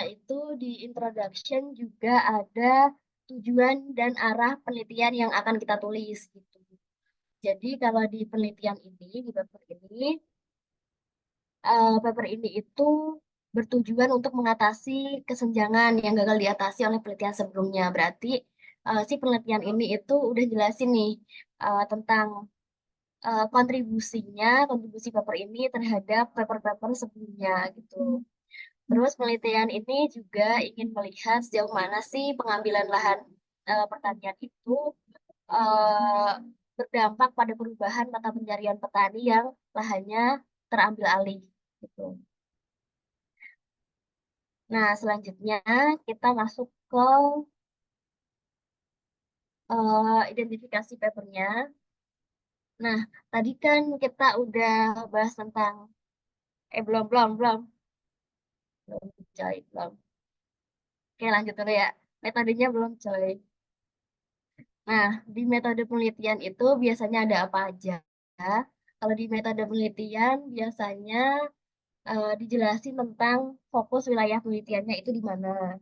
itu di introduction juga ada tujuan dan arah penelitian yang akan kita tulis gitu. Jadi kalau di penelitian ini, di paper ini itu bertujuan untuk mengatasi kesenjangan yang gagal diatasi oleh penelitian sebelumnya. Berarti si penelitian ini itu udah jelasin nih tentang kontribusi paper ini terhadap paper-paper sebelumnya gitu. Terus penelitian ini juga ingin melihat sejauh mana sih pengambilan lahan pertanian itu eh, berdampak pada perubahan mata pencarian petani yang lahannya terambil alih gitu. Nah, selanjutnya kita masuk ke identifikasi papernya. Nah, tadi kan kita udah bahas tentang, belum, belum, belum, belum, coy, belum. Oke, lanjut dulu ya. Metodenya belum, coy. Nah, di metode penelitian itu biasanya ada apa aja? Kalau di metode penelitian biasanya dijelasin tentang fokus wilayah penelitiannya itu di mana.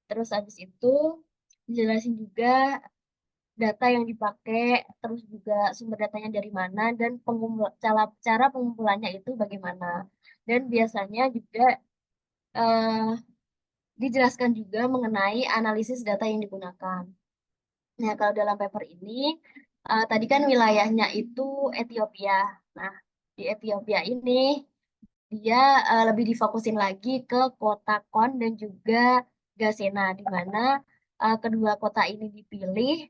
Terus habis itu dijelasin juga data yang dipakai, terus juga sumber datanya dari mana, dan cara pengumpulannya itu bagaimana. Dan biasanya juga eh, dijelaskan juga mengenai analisis data yang digunakan. Nah, kalau dalam paper ini, tadi kan wilayahnya itu Ethiopia. Nah, di Ethiopia ini dia lebih difokusin lagi ke kota Kon dan juga Gasena, di mana kedua kota ini dipilih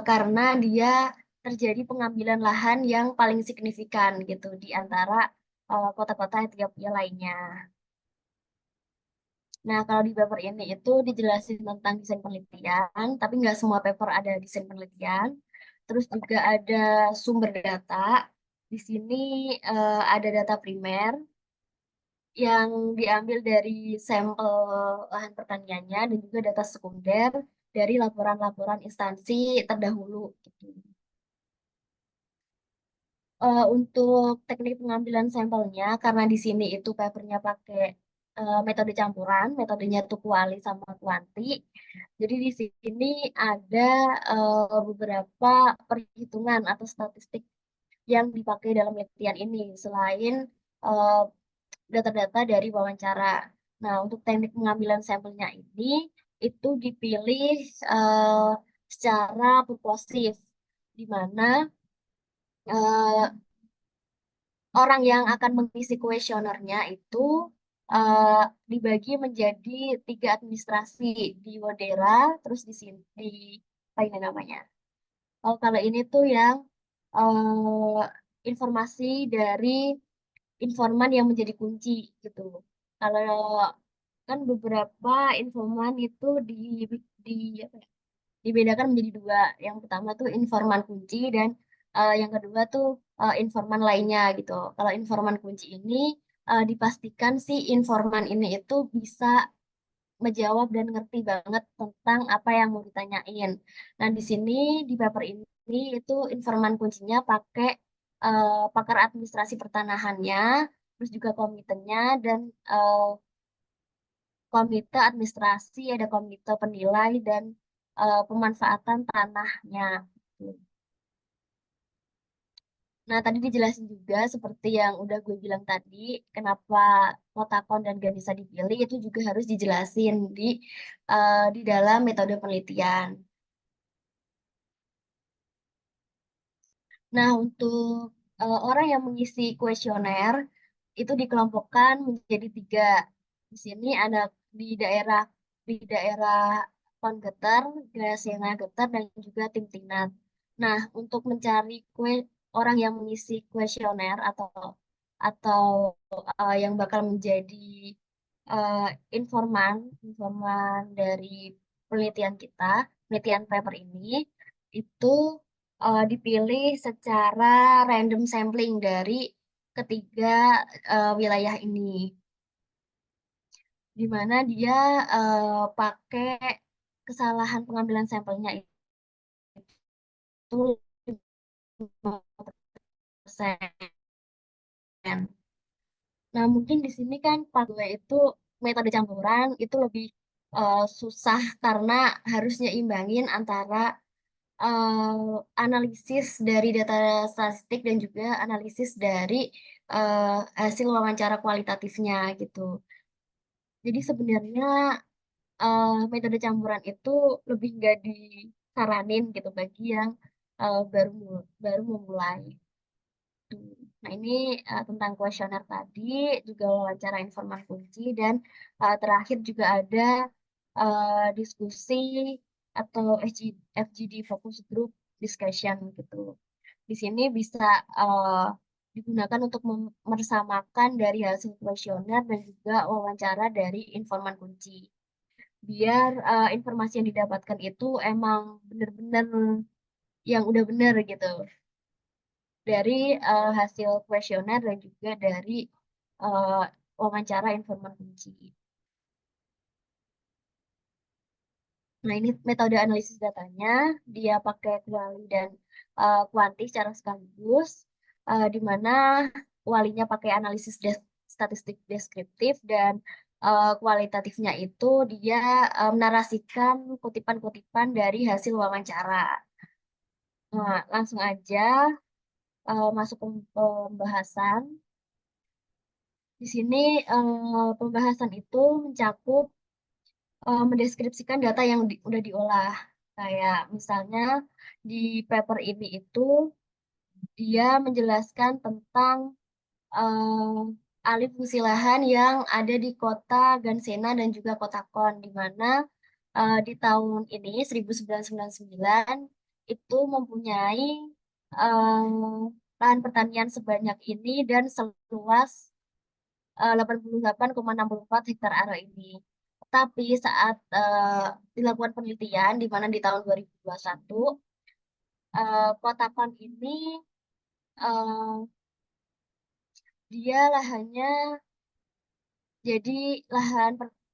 karena dia terjadi pengambilan lahan yang paling signifikan gitu di antara kota-kota Ethiopia lainnya. Nah, kalau di paper ini itu dijelasin tentang desain penelitian, tapi nggak semua paper ada desain penelitian. Terus juga ada sumber data. Di sini ada data primer yang diambil dari sampel lahan pertaniannya dan juga data sekunder dari laporan-laporan instansi terdahulu gitu. Untuk teknik pengambilan sampelnya, karena di sini itu papernya pakai metode campuran, metodenya tuh kuali sama kuanti. Jadi di sini ada beberapa perhitungan atau statistik yang dipakai dalam penelitian ini, selain eh, data-data dari wawancara. Nah, untuk teknik pengambilan sampelnya ini, itu dipilih eh, secara purposif, di mana orang yang akan mengisi kuesionernya itu eh, dibagi menjadi 3 administrasi di Wodera, terus di sini di apa ini namanya? Oh, kalau ini tuh yang informasi dari informan yang menjadi kunci gitu. Kalau kan beberapa informan itu di apa ya, dibedakan menjadi dua. Yang pertama tuh informan kunci dan yang kedua tuh informan lainnya gitu. Kalau informan kunci ini dipastikan si informan ini itu bisa menjawab dan ngerti banget tentang apa yang mau ditanyain. Nah, di sini di paper ini itu informan kuncinya pakai pakar administrasi pertanahannya, terus juga komitenya dan eh, komite administrasi, ada komite penilai dan pemanfaatan tanahnya. Nah, tadi dijelasin juga seperti yang udah gue bilang tadi, kenapa Kotakon dan Ganesha dipilih itu juga harus dijelasin di dalam metode penelitian. Nah, untuk orang yang mengisi kuesioner itu dikelompokkan menjadi 3. Di sini ada di daerah di daerah Kongeter, Gasena Geter, dan juga Timtinat. Nah, untuk mencari orang yang mengisi kuesioner atau yang bakal menjadi eh, informan informan dari penelitian kita, penelitian paper ini itu dipilih secara random sampling dari ketiga wilayah ini, di mana dia pakai kesalahan pengambilan sampelnya itu 5%. Nah, mungkin di sini kan part 2 itu metode campuran itu lebih susah karena harus nyimbangin antara analisis dari data statistik dan juga analisis dari hasil wawancara kualitatifnya gitu. Jadi sebenarnya metode campuran itu lebih nggak disaranin gitu bagi yang baru memulai. Tuh. Nah, ini tentang kuesioner tadi, juga wawancara informan kunci, dan terakhir juga ada diskusi atau FGD Focus Group Discussion gitu. Di sini bisa uh, digunakan untuk mersamakan dari hasil kuesioner dan juga wawancara dari informan kunci. Biar informasi yang didapatkan itu emang benar-benar yang udah benar gitu dari hasil kuesioner dan juga dari uh, wawancara informan kunci. Nah, ini metode analisis datanya, dia pakai kuali dan kuanti secara sekaligus, di mana kualinya pakai analisis statistik deskriptif dan kualitatifnya itu dia menarasikan kutipan-kutipan dari hasil wawancara. Nah, langsung aja masuk ke pembahasan. Di sini pembahasan itu mencakup mendeskripsikan data yang udah diolah. Kayak misalnya di paper ini itu dia menjelaskan tentang alih fungsi lahan yang ada di kota Gansena dan juga kota Kon, di mana di tahun ini 1999 itu mempunyai lahan pertanian sebanyak ini dan seluas 88,64 hektar area ini. Tapi saat dilakukan penelitian di mana di tahun 2021 kota Pan ini eh, dia lahannya jadi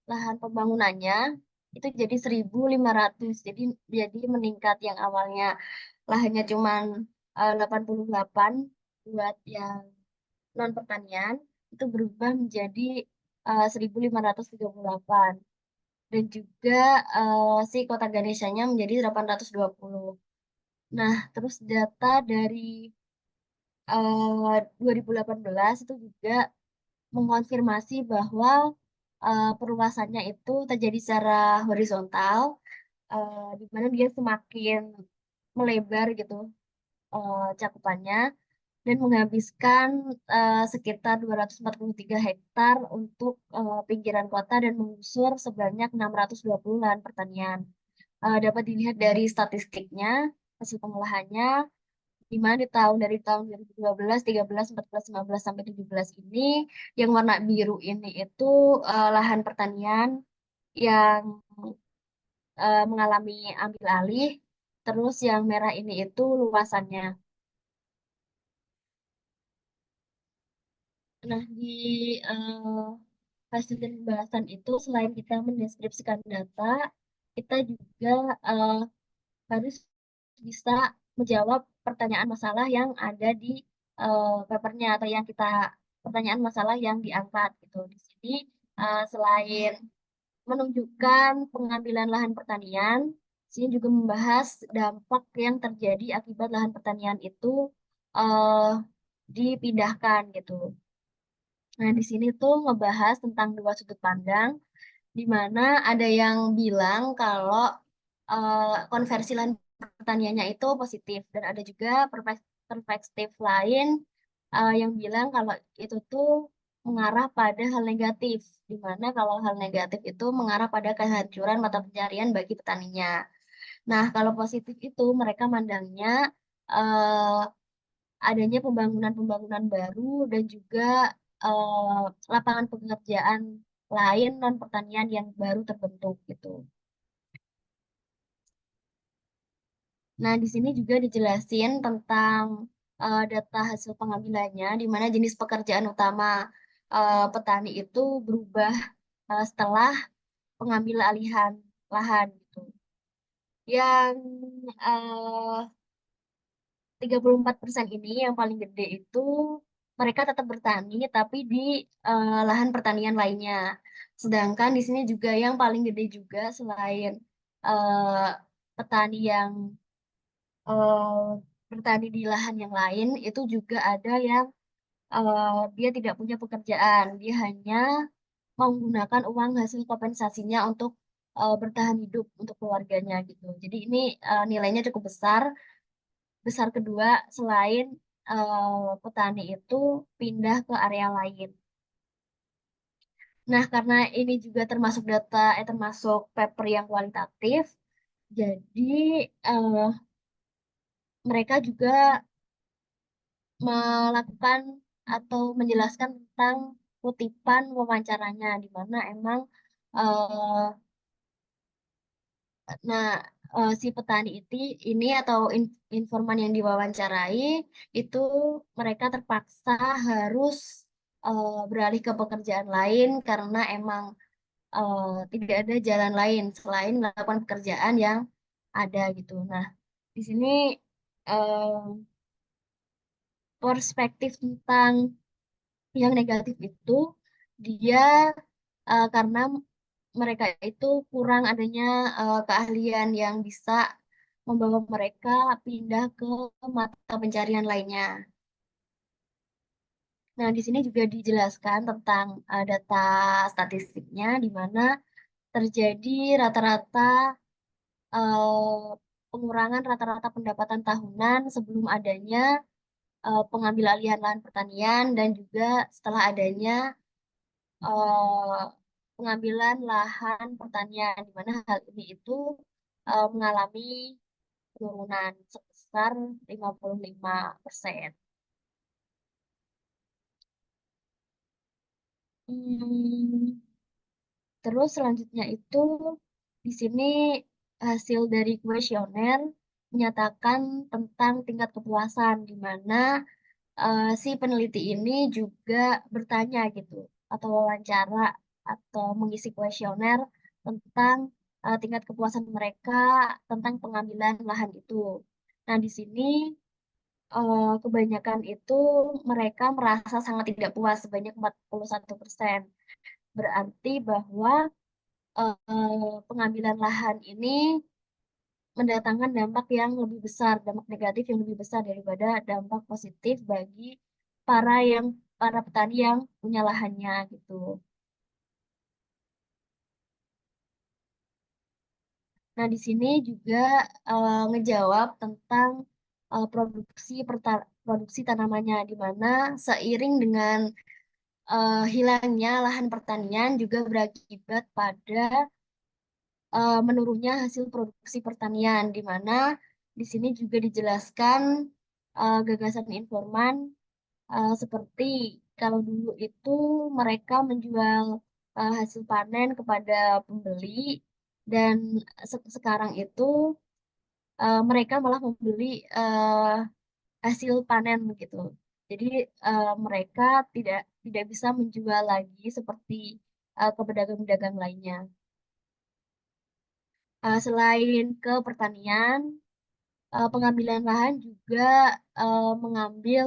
lahan pembangunannya itu jadi 1.500. Jadi meningkat yang awalnya lahannya cuma 88 buat yang non pertanian itu berubah menjadi 1.538. Dan juga si kota Ganesha-nya menjadi 820. Nah, terus data dari 2018 itu juga mengonfirmasi bahwa perluasannya itu terjadi secara horizontal, di mana dia semakin melebar gitu cakupannya dan menghabiskan sekitar 243 hektar untuk pinggiran kota dan menggusur sebanyak 620 lahan pertanian. Dapat dilihat dari statistiknya, hasil pengolahannya, di mana dari tahun 2012, 13, 14, 15, sampai 17 ini, yang warna biru ini itu lahan pertanian yang mengalami ambil alih, terus yang merah ini itu luasannya. Nah, di hasil dan pembahasan itu, selain kita mendeskripsikan data, kita juga eh, harus bisa menjawab pertanyaan masalah yang ada di papernya atau yang kita pertanyaan masalah yang diangkat gitu. Di sini selain menunjukkan pengambilan lahan pertanian, sini juga membahas dampak yang terjadi akibat lahan pertanian itu eh, dipindahkan gitu. Nah, di sini tuh ngebahas tentang dua sudut pandang, di mana ada yang bilang kalau konversi lahan pertaniannya itu positif, dan ada juga perspektif lain yang bilang kalau itu tuh mengarah pada hal negatif, di mana kalau hal negatif itu mengarah pada kehancuran mata pencarian bagi petaninya. Nah, kalau positif itu mereka mandangnya eh, adanya pembangunan-pembangunan baru dan juga eh, lapangan pekerjaan lain non pertanian yang baru terbentuk gitu. Nah, di sini juga dijelasin tentang data hasil pengambilannya, di mana jenis pekerjaan utama petani itu berubah setelah pengambil alihan lahan gitu. Yang eh, 34% ini yang paling gede itu mereka tetap bertani tapi di lahan pertanian lainnya. Sedangkan di sini juga yang paling gede juga selain eh, petani yang eh, bertani di lahan yang lain, itu juga ada yang dia tidak punya pekerjaan, dia hanya menggunakan uang hasil kompensasinya untuk bertahan hidup untuk keluarganya gitu. Jadi ini nilainya cukup besar. Besar kedua selain petani itu pindah ke area lain. Nah, karena ini juga termasuk termasuk paper yang kualitatif, jadi eh, mereka juga melakukan atau menjelaskan tentang kutipan wawancaranya, di mana emang eh, nah si petani ini atau informan yang diwawancarai itu mereka terpaksa harus beralih ke pekerjaan lain karena emang eh, tidak ada jalan lain selain melakukan pekerjaan yang ada gitu. Nah, di sini eh, perspektif tentang yang negatif itu dia karena mereka itu kurang adanya keahlian yang bisa membawa mereka pindah ke mata pencarian lainnya. Nah, di sini juga dijelaskan tentang data statistiknya, di mana terjadi rata-rata pengurangan rata-rata pendapatan tahunan sebelum adanya pengambil alihan lahan pertanian dan juga setelah adanya eh, pengambilan lahan pertanian, di mana hal ini itu mengalami penurunan sebesar 55%. Hmm, terus selanjutnya itu di sini hasil dari kuesioner menyatakan tentang tingkat kepuasan di mana si peneliti ini juga bertanya gitu atau wawancara atau mengisi kuesioner tentang tingkat kepuasan mereka tentang pengambilan lahan itu. Nah, di sini kebanyakan itu mereka merasa sangat tidak puas sebanyak 41%. Berarti bahwa pengambilan lahan ini mendatangkan dampak yang lebih besar, dampak negatif yang lebih besar daripada dampak positif bagi para yang para petani yang punya lahannya gitu. Nah, di sini juga ngejawab tentang produksi tanamannya di mana seiring dengan hilangnya lahan pertanian juga berakibat pada menurunnya hasil produksi pertanian, di mana di sini juga dijelaskan gagasan informan seperti kalau dulu itu mereka menjual hasil panen kepada pembeli dan sekarang itu mereka malah membeli eh, hasil panen gitu. Jadi mereka tidak tidak bisa menjual lagi seperti ke pedagang-pedagang lainnya. Selain ke pertanian, pengambilan lahan juga mengambil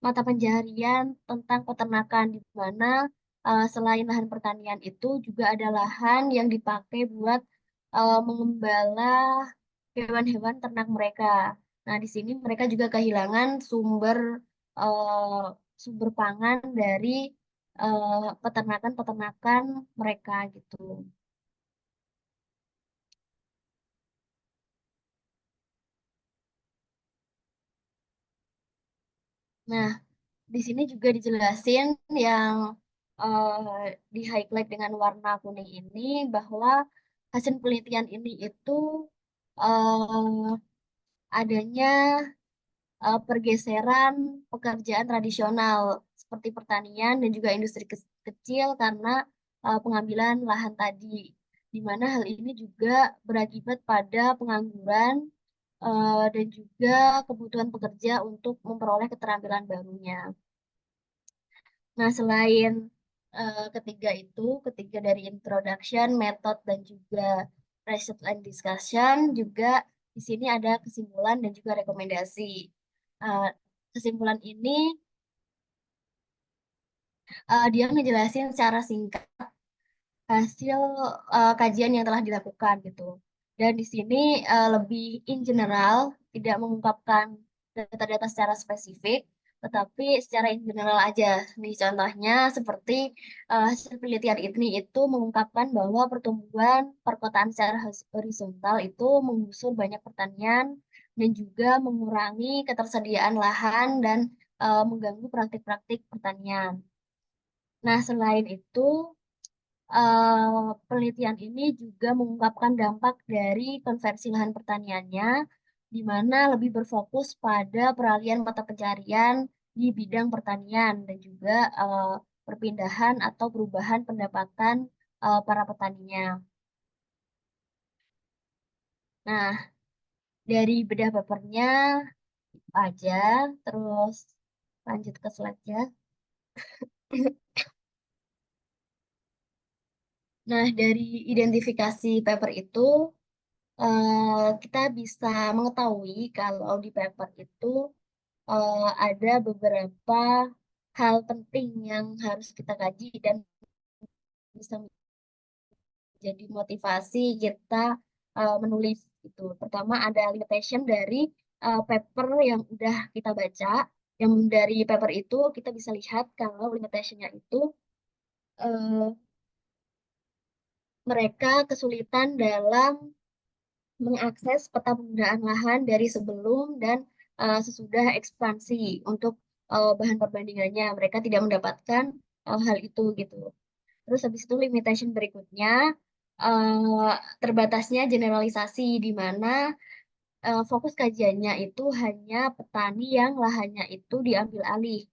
mata pencaharian tentang peternakan di mana selain lahan pertanian itu juga ada lahan yang dipakai buat mengembala hewan-hewan ternak mereka. Nah, di sini mereka juga kehilangan eh, sumber pangan dari peternakan-peternakan mereka gitu. Nah, di sini juga dijelasin yang di highlight dengan warna kuning ini bahwa hasil penelitian ini itu eh, adanya pergeseran pekerjaan tradisional seperti pertanian dan juga industri kecil karena pengambilan lahan tadi, di mana hal ini juga berakibat pada pengangguran dan juga kebutuhan pekerja untuk memperoleh keterampilan barunya. Nah, selain ketiga dari introduction, method, dan juga research and discussion, juga di sini ada kesimpulan dan juga rekomendasi. Eh, Kesimpulan ini Dia ngejelasin secara singkat hasil kajian yang telah dilakukan gitu. Dan di sini lebih in general, tidak mengungkapkan data-data secara spesifik, tetapi secara in general aja. Nih contohnya seperti hasil penelitian ini itu mengungkapkan bahwa pertumbuhan perkotaan secara horizontal itu menggusur banyak pertanian dan juga mengurangi ketersediaan lahan dan mengganggu praktik-praktik pertanian. Nah, selain itu, penelitian ini juga mengungkapkan dampak dari konversi lahan pertaniannya, di mana lebih berfokus pada peralihan mata pencarian di bidang pertanian dan juga perpindahan atau perubahan pendapatan para petaninya. Nah, dari bedah papernya itu aja, terus lanjut ke slide-nya. Nah, dari identifikasi paper itu, kita bisa mengetahui kalau di paper itu ada beberapa hal penting yang harus kita kaji dan bisa menjadi motivasi kita menulis itu. Pertama ada limitation dari paper yang udah kita baca. Yang dari paper itu kita bisa lihat kalau limitationnya itu eh, mereka kesulitan dalam mengakses peta penggunaan lahan dari sebelum dan sesudah ekspansi untuk bahan perbandingannya. Mereka tidak mendapatkan hal itu gitu. Terus habis itu limitation berikutnya eh, terbatasnya generalisasi di mana fokus kajiannya itu hanya petani yang lahannya itu diambil alih,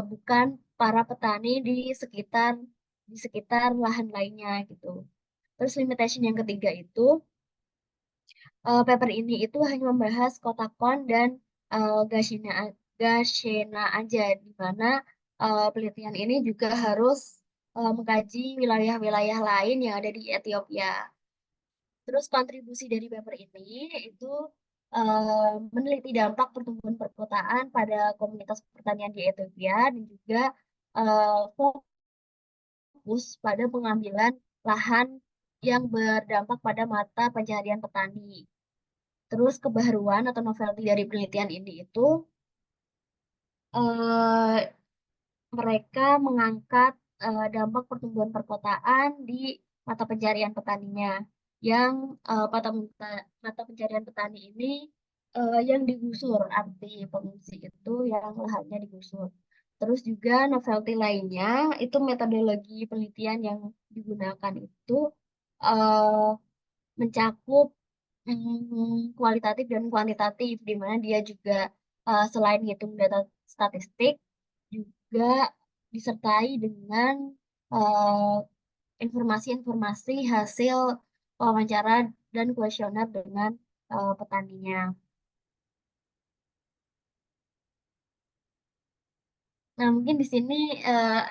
bukan para petani di sekitar lahan lainnya gitu. Terus limitation yang ketiga itu paper ini itu hanya membahas Kotakon dan Gashena aja, di mana penelitian ini juga harus mengkaji wilayah-wilayah lain yang ada di Ethiopia. Terus kontribusi dari paper ini itu meneliti dampak pertumbuhan perkotaan pada komunitas pertanian di Ethiopia dan juga fokus pada pengambilan lahan yang berdampak pada mata pencaharian petani. Terus kebaruan atau novelty dari penelitian ini itu eh, mereka mengangkat dampak pertumbuhan perkotaan di mata pencarian petaninya, yang mata pencarian petani ini yang digusur, arti pengungsi itu yang lahannya digusur. Terus juga novelty lainnya itu metodologi penelitian yang digunakan itu eh, mencakup kualitatif dan kuantitatif, di mana dia juga selain ngitung data statistik, juga disertai dengan eh, informasi-informasi hasil wawancara dan kuesioner dengan petaninya. Nah, mungkin di sini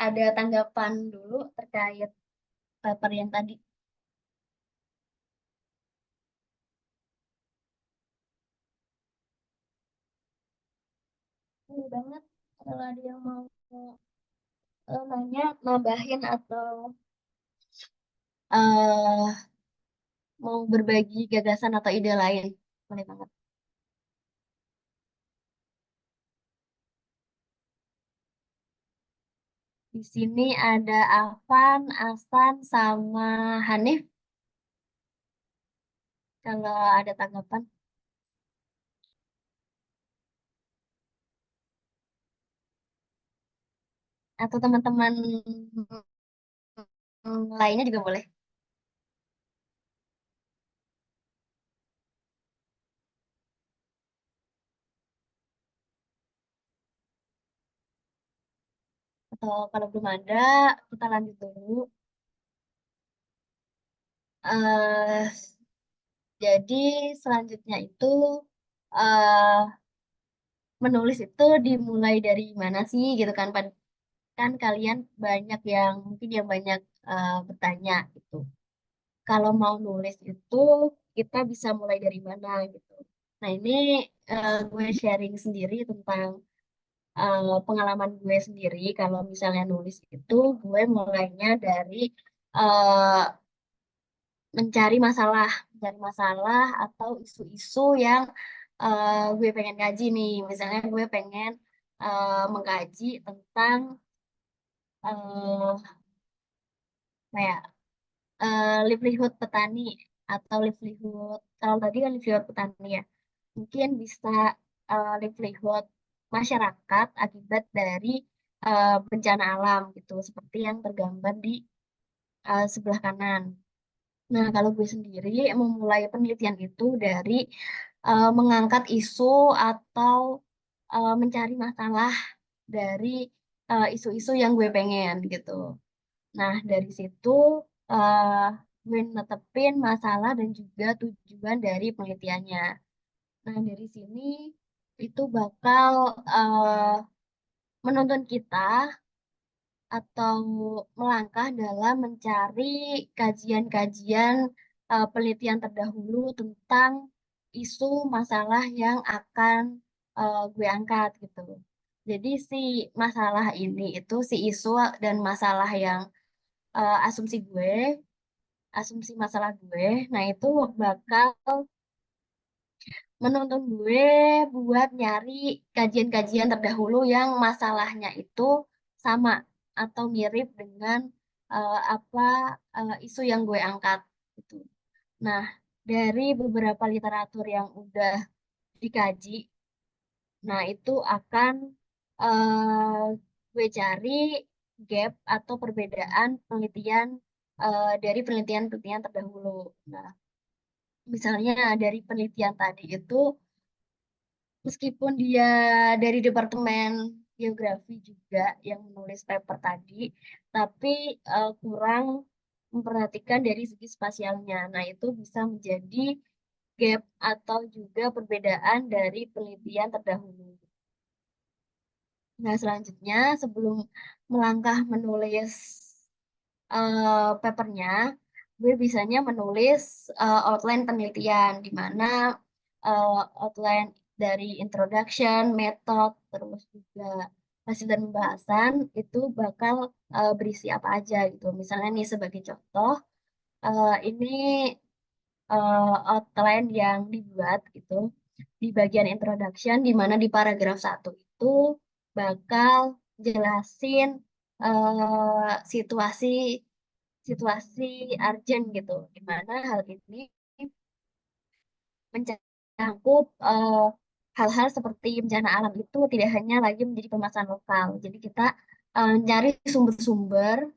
ada tanggapan dulu terkait paper yang tadi. Ini banget kalau ada yang mau nanya, nambahin atau eh mau berbagi gagasan atau ide lain. Boleh banget. Di sini ada Afan, Asan, sama Hanif. Kalau ada tanggapan. Atau teman-teman lainnya juga boleh. Atau kalau belum ada, kita lanjut dulu. eh jadi selanjutnya itu eh menulis itu dimulai dari mana sih gitu kan? Kan kalian banyak yang mungkin yang banyak bertanya gitu. Kalau mau nulis itu kita bisa mulai dari mana gitu. Nah ini gue sharing sendiri tentang pengalaman gue sendiri kalau misalnya nulis itu gue mulainya dari eh, mencari masalah atau isu-isu yang gue pengen kaji nih. Misalnya gue pengen mengkaji tentang eh, kayak livelihood petani atau livelihood, kalau tadi kan livelihood petani ya, mungkin bisa livelihood masyarakat akibat dari bencana alam gitu, seperti yang tergambar di sebelah kanan. Nah, kalau gue sendiri memulai penelitian itu dari mengangkat isu atau mencari masalah dari isu-isu yang gue pengen gitu. Nah, dari situ eh, gue netepin masalah dan juga tujuan dari penelitiannya. Nah, dari sini itu bakal menuntun kita atau melangkah dalam mencari kajian-kajian penelitian terdahulu tentang isu masalah yang akan gue angkat gitu. Jadi si masalah ini itu si isu dan masalah yang asumsi masalah gue, nah itu bakal menuntun gue buat nyari kajian-kajian terdahulu yang masalahnya itu sama atau mirip dengan apa isu yang gue angkat gitu. Nah, dari beberapa literatur yang udah dikaji, nah itu akan eh, gue cari gap atau perbedaan penelitian dari penelitian-penelitian terdahulu. Nah, misalnya dari penelitian tadi itu, meskipun dia dari Departemen Geografi juga yang menulis paper tadi, tapi kurang memperhatikan dari segi spasialnya. Nah, itu bisa menjadi gap atau juga perbedaan dari penelitian terdahulu. Nah, selanjutnya sebelum melangkah menulis papernya, gue bisanya menulis outline penelitian, di mana outline dari introduction, method, terus juga hasil dan pembahasan itu bakal berisi apa aja gitu. Misalnya nih sebagai contoh, ini outline yang dibuat gitu di bagian introduction, di mana di paragraf 1 itu bakal jelasin situasi situasi urgent gitu, di mana hal ini mencakup hal-hal seperti bencana alam itu tidak hanya lagi menjadi permasalahan lokal. Jadi kita cari sumber-sumber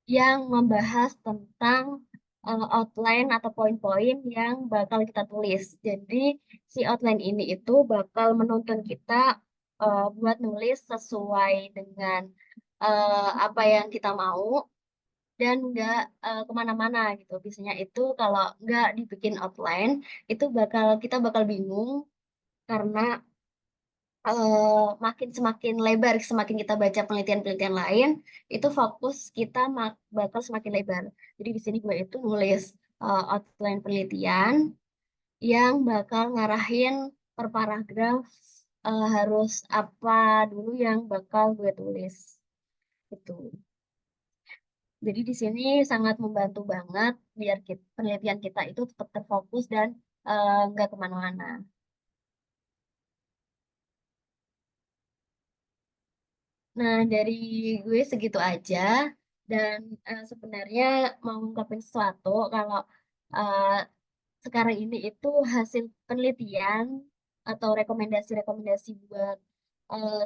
yang membahas tentang outline atau poin-poin yang bakal kita tulis. Jadi si outline ini itu bakal menuntun kita buat nulis sesuai dengan apa yang kita mau dan nggak kemana-mana gitu. Biasanya itu kalau nggak dibikin outline, itu kita bakal bingung karena makin semakin lebar, semakin kita baca penelitian-penelitian lain, itu fokus kita bakal semakin lebar. Jadi di sini gue itu nulis outline penelitian yang bakal ngarahin per paragraf harus apa dulu yang bakal gue tulis. Gitu. Jadi di sini sangat membantu banget biar penelitian kita itu tetap terfokus dan nggak kemana-mana. Nah, dari gue segitu aja. Dan sebenarnya mau ngungkapin sesuatu kalau eh, sekarang ini itu hasil penelitian atau rekomendasi-rekomendasi buat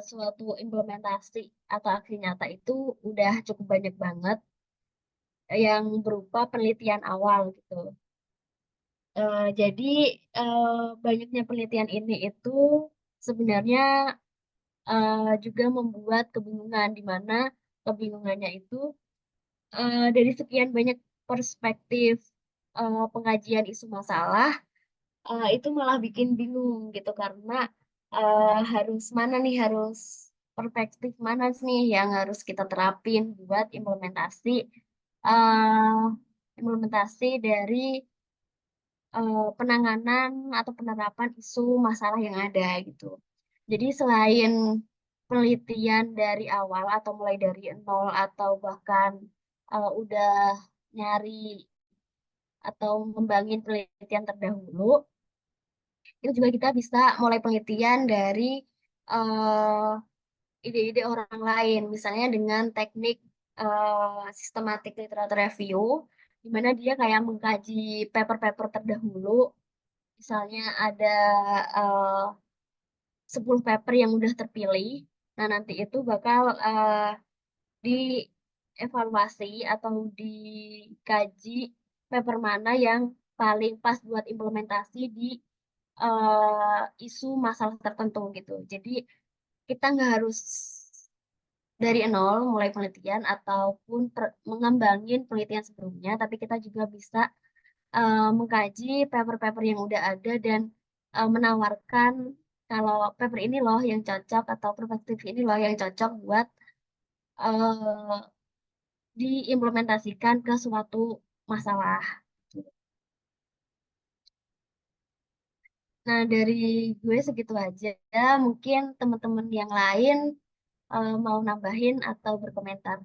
suatu implementasi atau aksi nyata itu udah cukup banyak banget yang berupa penelitian awal gitu. Jadi eh, banyaknya penelitian ini itu sebenarnya juga membuat kebingungan di mana kebingungannya itu dari sekian banyak perspektif pengajian isu masalah itu malah bikin bingung gitu karena harus mana nih harus perspektif mana nih yang harus kita terapin buat uh, implementasi dari penanganan atau penerapan isu masalah yang ada gitu. Jadi selain penelitian dari awal atau mulai dari nol atau bahkan udah nyari atau ngembangin penelitian terdahulu, itu juga kita bisa mulai penelitian dari eh, ide-ide orang lain, misalnya dengan teknik systematic literature review, di mana dia kayak mengkaji paper-paper terdahulu, misalnya ada eh, 10 paper yang udah terpilih, nah nanti itu bakal dievaluasi atau dikaji paper mana yang paling pas buat implementasi di isu masalah tertentu gitu. Jadi kita nggak harus dari nol mulai penelitian ataupun mengembangin penelitian sebelumnya, tapi kita juga bisa mengkaji paper-paper yang udah ada dan menawarkan kalau paper ini loh yang cocok atau perspektif ini loh yang cocok buat eh, diimplementasikan ke suatu masalah. Nah, dari gue segitu aja. Mungkin teman-teman yang lain mau nambahin atau berkomentar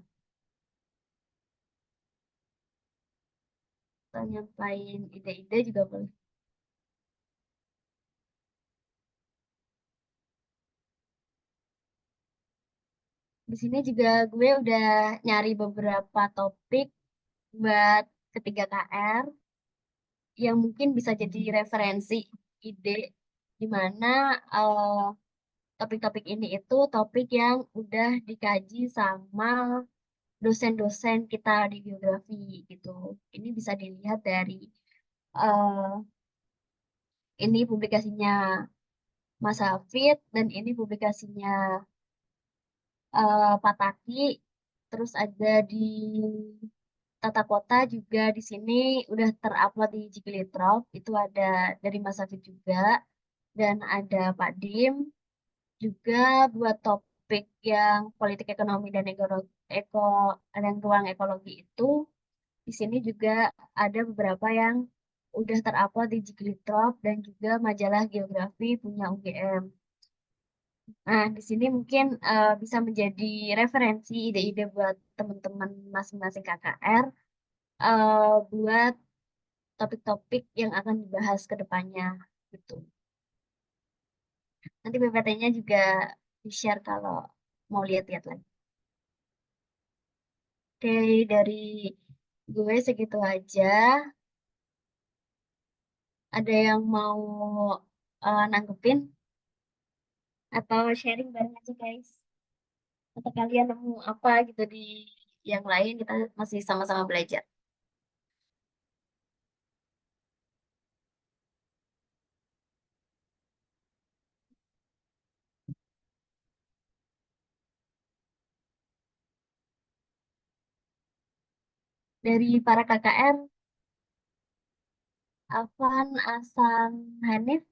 atau nyampain ide-ide juga boleh. Di sini juga gue udah nyari beberapa topik buat ketiga KR yang mungkin bisa jadi referensi ide di mana eh, topik-topik ini itu topik yang udah dikaji sama dosen-dosen kita di geografi gitu. Ini bisa dilihat dari eh, ini publikasinya Mas Hafid dan ini publikasinya Pak Taki. Terus ada di Tata Kota juga di sini udah terupload di Jigglytrop. Itu ada dari Mas Hafid juga dan ada Pak Dim juga buat topik yang politik ekonomi dan eko dan ruang ekologi itu. Di sini juga ada beberapa yang udah terupload di Jigglytrop dan juga majalah geografi punya UGM. Nah, di sini mungkin bisa menjadi referensi ide-ide buat teman-teman masing-masing KKR buat topik-topik yang akan dibahas ke depannya gitu. Nanti PPT-nya juga di-share kalau mau lihat-lihat lagi. Oke, dari gue segitu aja. Ada yang mau nanggepin atau sharing bareng aja guys? Atau kalian nemu apa gitu di yang lain kita masih sama-sama belajar. Dari para KKR, Afan, Asan, Hanif,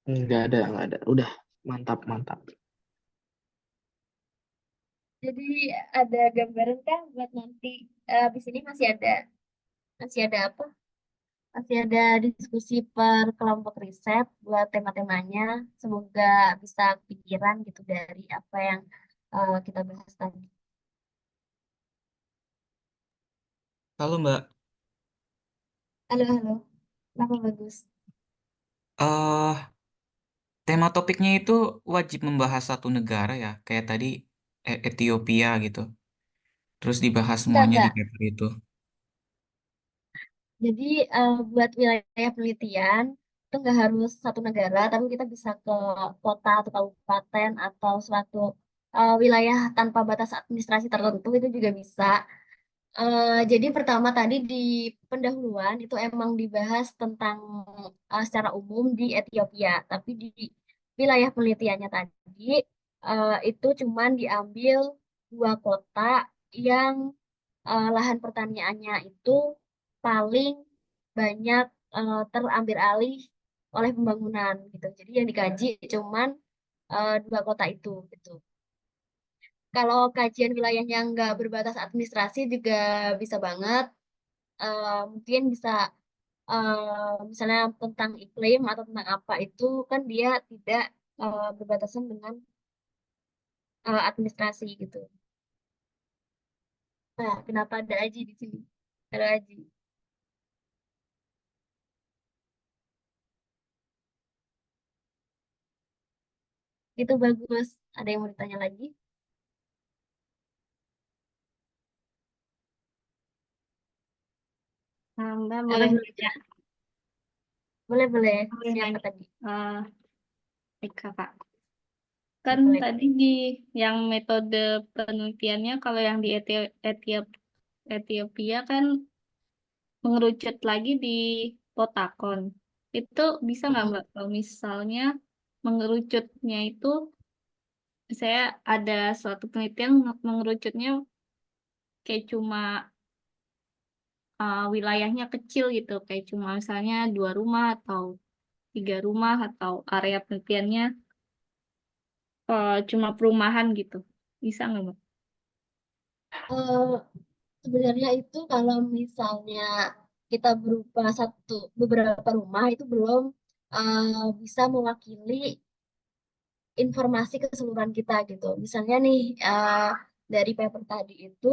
Nggak ada, nggak ada. Udah, mantap, mantap. jadi ada gambaran kan buat nanti habis ini masih ada apa? Masih ada diskusi per kelompok riset buat tema-temanya. Semoga bisa pikiran gitu dari apa yang kita bahas tadi. Halo Mbak, Halo, halo. Kenapa bagus? eh tema topiknya itu wajib membahas satu negara ya, kayak tadi Ethiopia gitu. Terus dibahas Enggak, semuanya di enggak. paper itu. Jadi buat wilayah penelitian itu nggak harus satu negara, tapi kita bisa ke kota atau kabupaten atau suatu wilayah tanpa batas administrasi tertentu itu juga bisa. Jadi pertama tadi di pendahuluan itu emang dibahas tentang secara umum di Ethiopia, tapi di wilayah penelitiannya tadi itu cuman diambil dua kota yang lahan pertaniannya itu paling banyak terambil alih oleh pembangunan gitu. Jadi yang dikaji cuman dua kota itu gitu. Kalau kajian wilayah yang nggak berbatas administrasi juga bisa banget. Mungkin bisa misalnya tentang iklim atau tentang apa itu kan dia tidak berbatasan dengan administrasi gitu. Nah, kenapa ada Aji di sini? Ada Aji. Itu bagus. Ada yang mau ditanya lagi? Mbak Atau boleh belum? nanya? Boleh, boleh. Boleh Siapa nanya. tadi? Baik, Kakak. Kan Boleh. tadi di yang metode penelitiannya kalau yang di Ethiopia kan mengerucut lagi di Potakon. Itu bisa nggak Mbak kalau misalnya mengerucutnya itu saya ada suatu penelitian mengerucutnya kayak cuma wilayahnya kecil gitu, kayak cuma misalnya 2 rumah atau 3 rumah atau area penelitiannya cuma perumahan gitu. Bisa nggak Mbak? Eh, sebenarnya itu kalau misalnya kita berupa beberapa rumah itu belum bisa mewakili informasi keseluruhan kita gitu. Misalnya nih dari paper tadi itu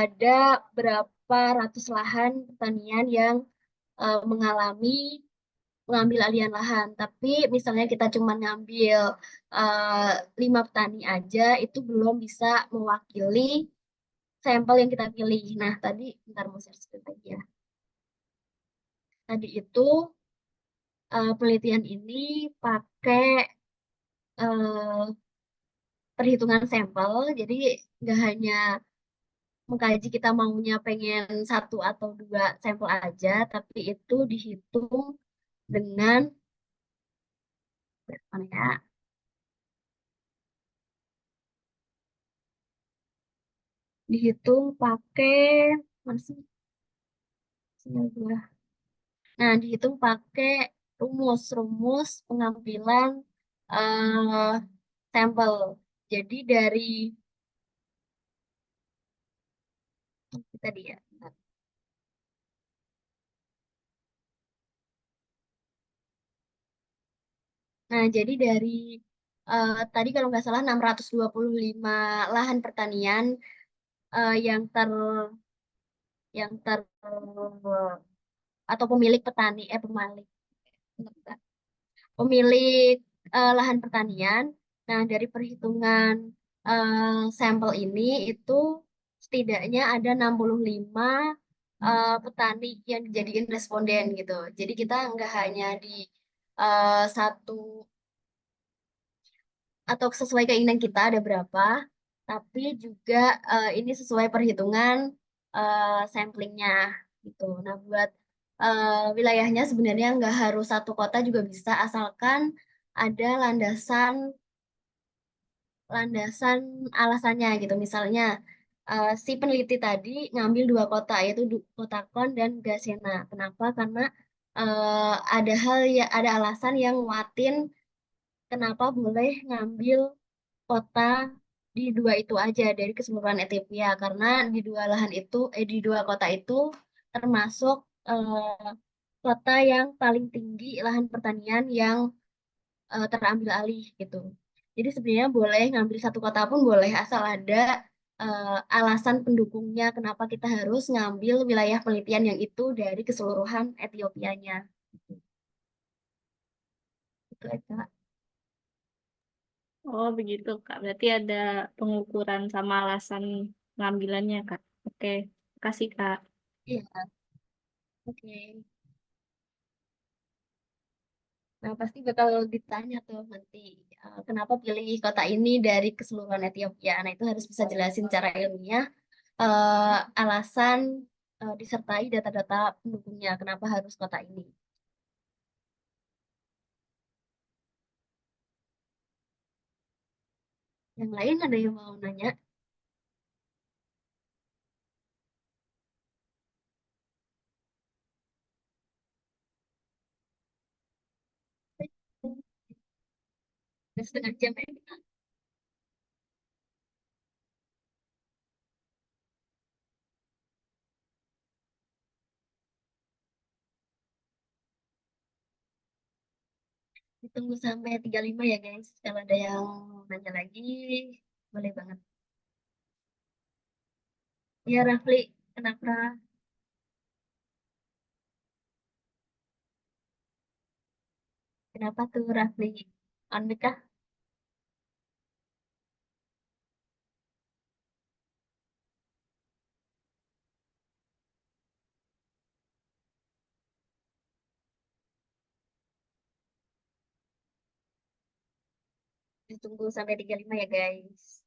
ada berapa ratus lahan pertanian yang mengalami mengambil alihan lahan. Tapi misalnya kita cuma ngambil 5 petani aja, itu belum bisa mewakili sampel yang kita pilih. Nah, tadi, bentar mau share screen lagi ya. Tadi itu penelitian ini pakai eh, perhitungan sampel, jadi nggak hanya mengkaji kita maunya pengen 1 atau 2 sampel aja, tapi itu dihitung dengan mana ya? Dihitung pakai mana sih? Sinyal gua. Nah, dihitung pakai rumus pengambilan eh, sampel. Jadi dari tadi ya. Nah, jadi dari tadi kalau nggak salah 625 lahan pertanian yang ter atau pemilik petani pemilik lahan pertanian. Nah, dari perhitungan sampel ini itu setidaknya ada 65 petani yang dijadiin responden gitu. Jadi kita nggak hanya di satu atau sesuai keinginan kita ada berapa, tapi juga ini sesuai perhitungan samplingnya gitu. Nah, buat wilayahnya sebenarnya nggak harus satu kota juga bisa, asalkan ada landasan landasan alasannya gitu. Misalnya si peneliti tadi ngambil 2 kota yaitu Kota Klon dan Gasena. Kenapa? Karena ada alasan yang nguatin kenapa boleh ngambil kota di 2 itu aja dari keseluruhan Ethiopia, karena di 2 kota itu termasuk kota yang paling tinggi lahan pertanian yang terambil alih gitu. Jadi sebenarnya boleh ngambil 1 kota pun boleh, asal ada alasan pendukungnya kenapa kita harus ngambil wilayah penelitian yang itu dari keseluruhan Etiopianya. Itu aja. Oh, begitu, Kak. Berarti ada pengukuran sama alasan pengambilannya, Kak. Oke, kasih, Kak. Iya, oke. Nah, pasti bakal ditanya tuh nanti kenapa pilih kota ini dari keseluruhan Ethiopia. Nah, itu harus bisa jelasin secara ilmiah alasan disertai data-data pendukungnya kenapa harus kota ini. Yang lain ada yang mau nanya? Udah 1/2 jam ya. Ditunggu sampai 35 ya guys. Kalau ada yang nanya lagi, boleh banget. Ya Rafli, kenapa? Kenapa tuh Rafli? On mic kah? Ditunggu sampai 35 ya guys.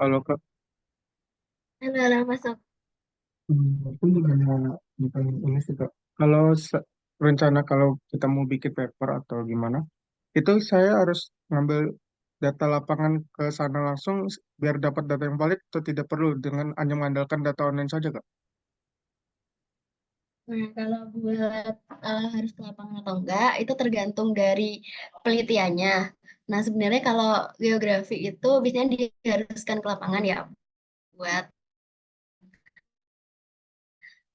Kalau ke Halo, halo masuk. Aku juga bukan ini sih Kak. Kalau rencana kalau kita mau bikin paper atau gimana, itu saya harus ngambil data lapangan ke sana langsung biar dapat data yang valid atau tidak perlu dengan hanya mengandalkan data online saja Kak. Nah, kalau buat harus ke lapangan atau enggak, itu tergantung dari penelitiannya. Nah, sebenarnya kalau geografi itu biasanya diharuskan ke lapangan ya buat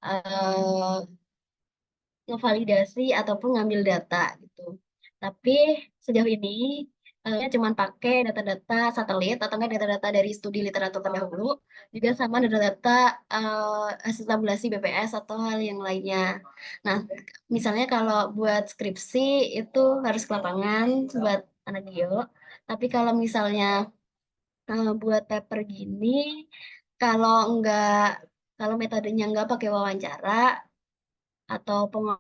eh, ngevalidasi ataupun ngambil data gitu. Tapi sejauh ini cuma pakai data-data satelit atau enggak data-data dari studi literatur terdahulu, juga sama data-data hasil tabulasi BPS atau hal yang lainnya. Nah, misalnya kalau buat skripsi itu harus ke lapangan buat anak geo. Tapi kalau misalnya buat paper gini, kalau enggak kalau metodenya enggak pakai wawancara atau pengolah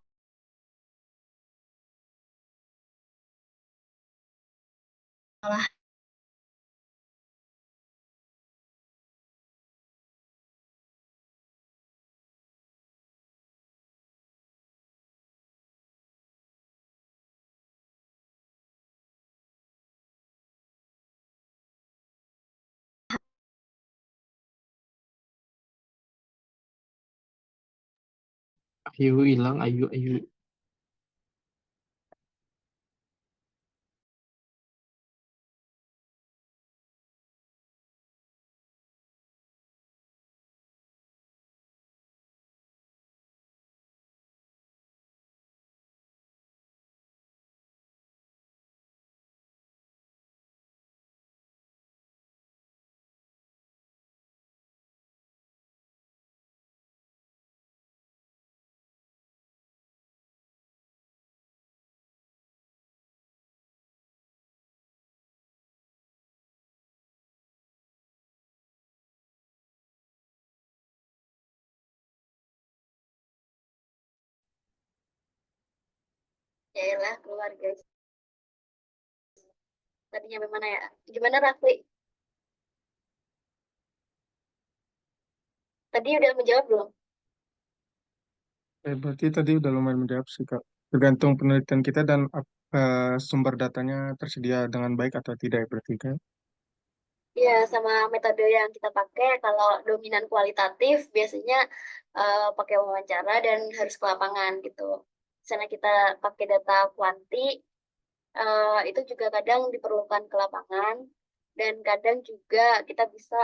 Ayu hilang, ayu, ayu. ya lah keluar guys. Tadinya bagaimana ya? Gimana Rafli? Tadi udah menjawab belum? Berarti tadi udah lumayan menjawab sih Kak. Tergantung penelitian kita dan sumber datanya tersedia dengan baik atau tidak ya berarti Kak. Iya, sama metode yang kita pakai kalau dominan kualitatif biasanya pakai wawancara dan harus ke lapangan gitu. Misalnya kita pakai data kuanti, itu juga kadang diperlukan ke lapangan dan kadang juga kita bisa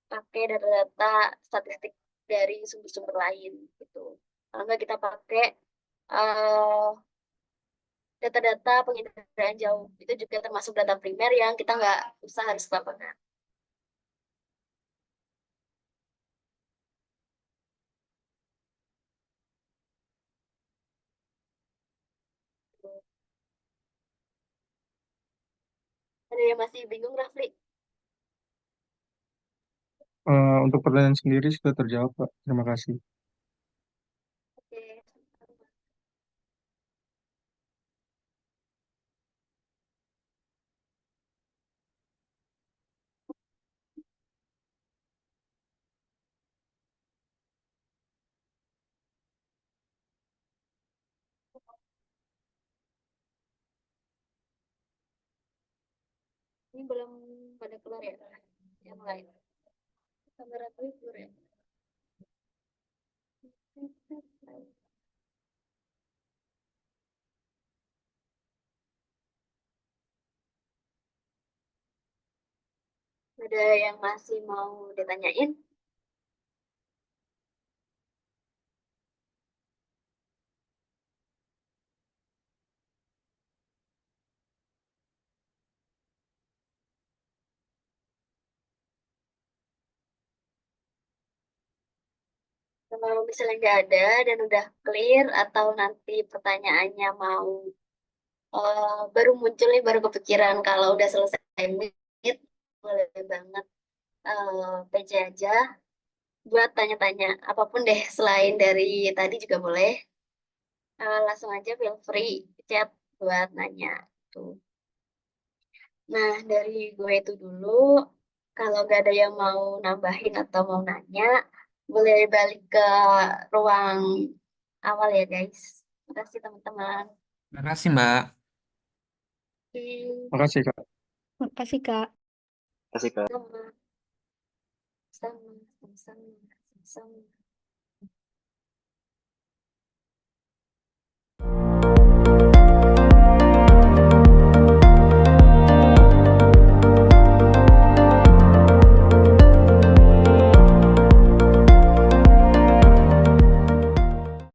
pakai data-data statistik dari sumber-sumber lain gitu. Kalau nggak kita pakai eh, data-data penginderaan jauh, itu juga termasuk data primer yang kita nggak usah harus ke lapangan. Ada yang masih bingung, Rafli? Untuk pertanyaan sendiri sudah terjawab Kak. Terima kasih. Oke. Ini belum pada keluar ya, yang lain. Kamera Twitter ya. Ada yang masih mau ditanyain? Kalau misalnya nggak ada dan udah clear atau nanti pertanyaannya mau baru muncul nih, baru kepikiran kalau udah selesai meet, boleh banget PC aja buat tanya-tanya apapun deh selain dari tadi juga boleh. Langsung aja feel free chat buat nanya tuh. Nah, dari gue itu dulu. Kalau nggak ada yang mau nambahin atau mau nanya, boleh balik ke ruang awal ya, guys. Makasih, teman-teman. Terima kasih, Mbak. Oke, Makasih, Kak. Makasih, Kak. Kasih Kak. sama, sama, sama, sama, sama.